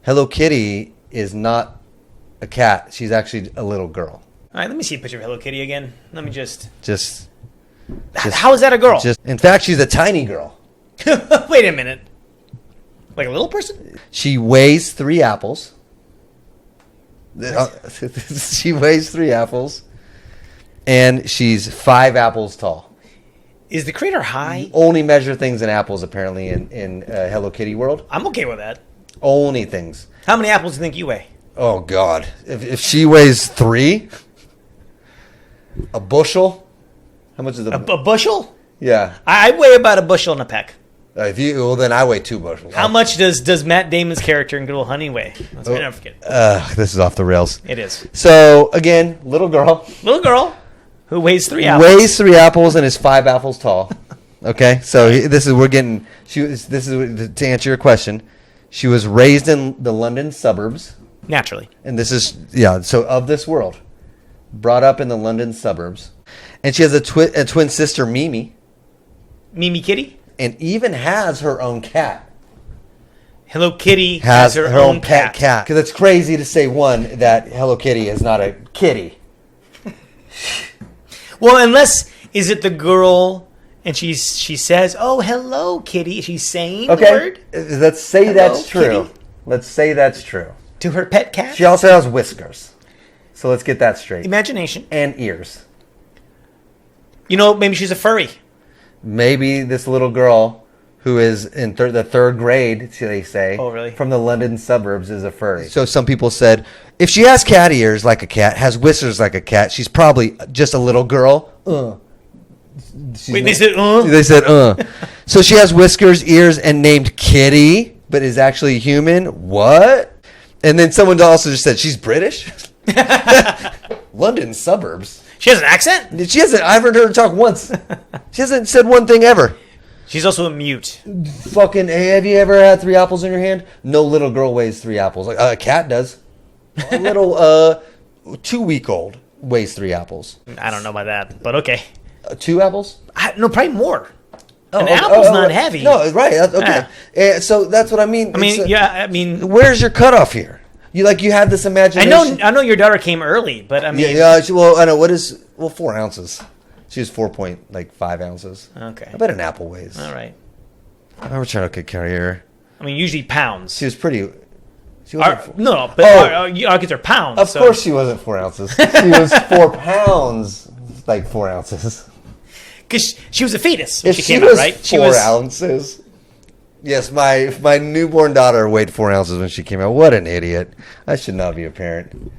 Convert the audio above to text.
Hello Kitty is not a cat. She's actually a little girl. All right, let me see a picture of Hello Kitty again. Let me just... How is that a girl? In fact, she's a tiny girl. Wait a minute. Like a little person? She weighs 3 apples. She weighs 3 apples. And she's 5 apples tall. Is the creator high? You only measure things in apples, apparently, in Hello Kitty world. I'm okay with that. Only things. How many apples do you think you weigh? Oh, God. If she weighs 3, a bushel... How much is a bushel? Yeah. I weigh about a bushel and a peck. Then I weigh 2 bushels. How much does Matt Damon's character in Good Will Hunting weigh? Let's never forget. This is off the rails. It is. So, again, little girl. Little girl who weighs 3 apples. Weighs 3 apples and is 5 apples tall. Okay? So, to answer your question, she was raised in the London suburbs. Naturally. And this is, so of this world. Brought up in the London suburbs. And she has a twin sister, Mimi. Mimi Kitty? And even has her own cat. Hello Kitty has her own pet cat. Because it's crazy to say, one, that Hello Kitty is not a kitty. Well, unless, is it the girl and she says, oh, hello, Kitty. She's saying the word? Let's say hello, that's true. Kitty? Let's say that's true. To her pet cat? She also has whiskers. So let's get that straight. Imagination. And ears. Maybe she's a furry. Maybe this little girl who is in the 3rd grade, they say, oh, really? From the London suburbs is a furry. So some people said, if she has cat ears like a cat, has whiskers like a cat, she's probably just a little girl. Wait, they said, They said, So she has whiskers, ears, and named Kitty, but is actually human? What? And then someone also just said, she's British? London suburbs. She has an accent? She hasn't. I haven't heard her talk once. She hasn't said one thing ever. She's also a mute. Fucking, hey, have you ever had 3 apples in your hand? No little girl weighs 3 apples. Like a cat does. A little 2-week-old weighs 3 apples. I don't know about that, but okay. 2 apples? No, probably more. An apple's not heavy. No, right. Okay. So that's what I mean. Where's your cutoff here? You had this imagination. I know your daughter came early, but I mean... Yeah, I know. 4 ounces. She was 4.5 ounces. Okay. I bet an apple weighs. All right. I was trying to carry her. I mean, usually pounds. She was pretty... Our kids are pounds. Of course she wasn't 4 ounces. She was 4 pounds, 4 ounces. Because she was a fetus when if she came out, right? She was 4 ounces. Yes, my newborn daughter weighed 4 ounces when she came out. What an idiot. I should not be a parent.